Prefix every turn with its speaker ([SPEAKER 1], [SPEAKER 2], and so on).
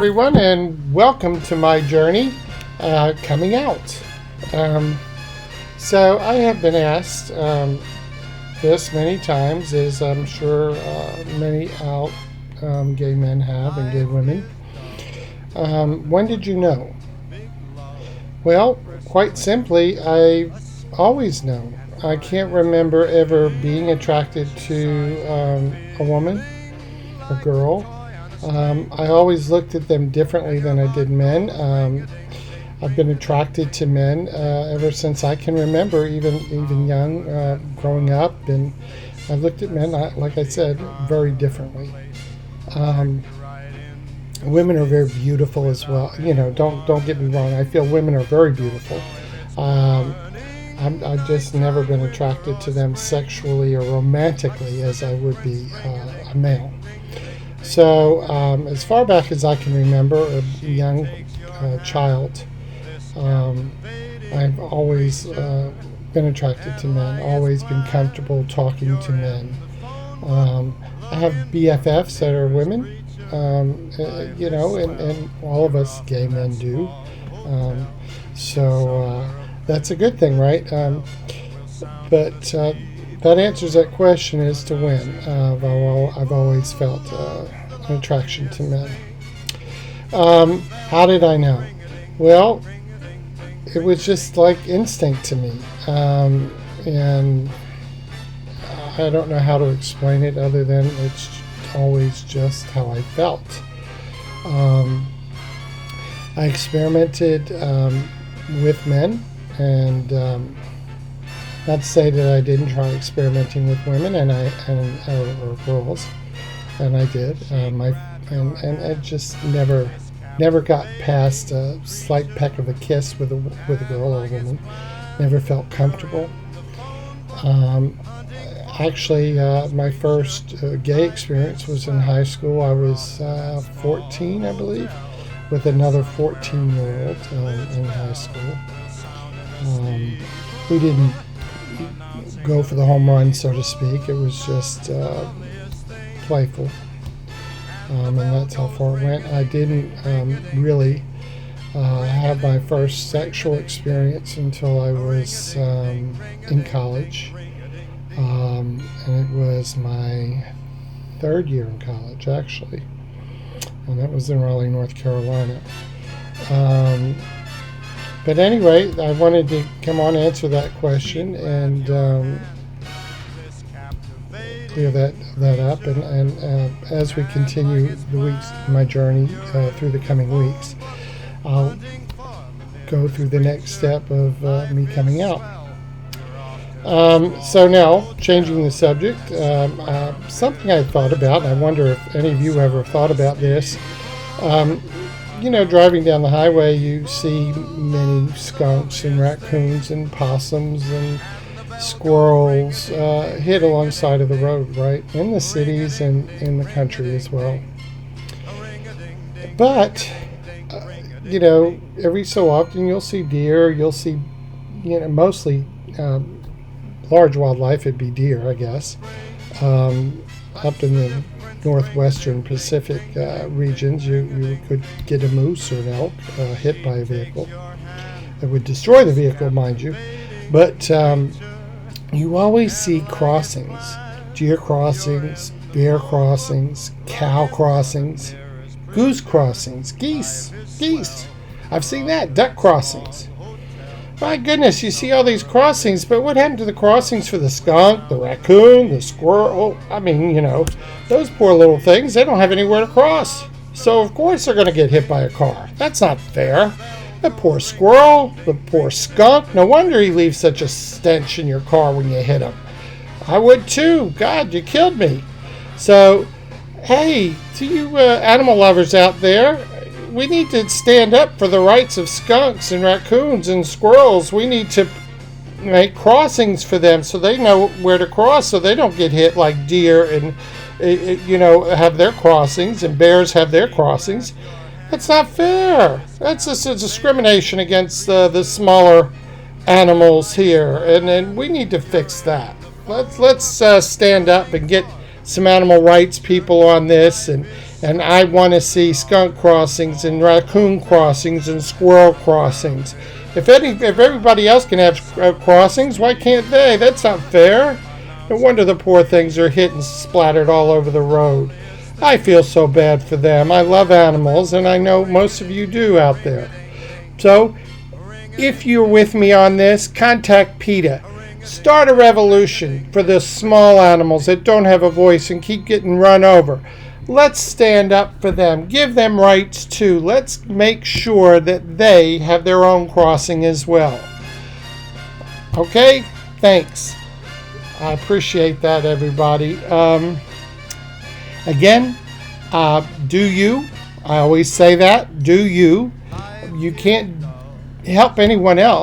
[SPEAKER 1] everyone, and welcome to my journey coming out. So I have been asked this many times, as I'm sure many out gay men have and gay women. When did you know? Well, quite simply, I always know. I can't remember ever being attracted to a woman, a girl. I always looked at them differently than I did men. I've been attracted to men ever since I can remember, even young, growing up, and I looked at men, like I said, very differently. Women are very beautiful as well. Don't get me wrong. I feel women are very beautiful. I've just never been attracted to them sexually or romantically as I would be a male. So as far back as I can remember, a young child, I've always been attracted to men, always been comfortable talking to men. I have BFFs that are women, and all of us gay men do. So that's a good thing, right? But that answers that question as to when. I've always felt an attraction to men. How did I know? Well, it was just like instinct to me. And I don't know how to explain it other than it's always just how I felt. I experimented with men, and not to say that I didn't try experimenting with women or girls, and I did. And I just never got past a slight peck of a kiss with a girl or a woman. Never felt comfortable. Actually, my first gay experience was in high school. I was 14, I believe, with another 14-year-old in high school. We didn't go for the home run, so to speak. It was just playful, and that's how far it went. I didn't really have my first sexual experience until I was in college, and it was my third year in college, actually, and that was in Raleigh, North Carolina. But anyway, I wanted to come on and answer that question and clear that up. And as we continue my journey through the coming weeks, I'll go through the next step of me coming out. So now, changing the subject, something I thought about, and I wonder if any of you ever thought about this. Driving down the highway, you see many skunks and raccoons and possums and squirrels hid alongside of the road, right? In the cities and in the country as well. But, every so often you'll see deer, you'll see, mostly large wildlife, it'd be deer, I guess, up in the northwestern Pacific regions. You could get a moose or an elk hit by a vehicle. It would destroy the vehicle, mind you. But you always see crossings, deer crossings, bear crossings, cow crossings, goose crossings, geese. I've seen that, duck crossings. My goodness, you see all these crossings, but what happened to the crossings for the skunk, the raccoon, the squirrel? I mean, those poor little things, they don't have anywhere to cross. So, of course, they're going to get hit by a car. That's not fair. The poor squirrel, the poor skunk, no wonder he leaves such a stench in your car when you hit him. I would too. God, you killed me. So, hey, to you animal lovers out there, we need to stand up for the rights of skunks and raccoons and squirrels. We need to make crossings for them so they know where to cross, so they don't get hit like deer and have their crossings, and bears have their crossings. That's not fair. That's just a discrimination against the smaller animals here, and we need to fix that. Let's stand up and get some animal rights people on this and And I want to see skunk crossings and raccoon crossings and squirrel crossings. If everybody else can have crossings, why can't they? That's not fair. No wonder the poor things are hit and splattered all over the road. I feel so bad for them. I love animals, and I know most of you do out there. So, if you're with me on this, contact PETA. Start a revolution for the small animals that don't have a voice and keep getting run over. Let's stand up for them. Give them rights too. Let's make sure that they have their own crossing as well. Okay? Thanks. I appreciate that, everybody. Again, do you. I always say that. Do you. You can't help anyone else.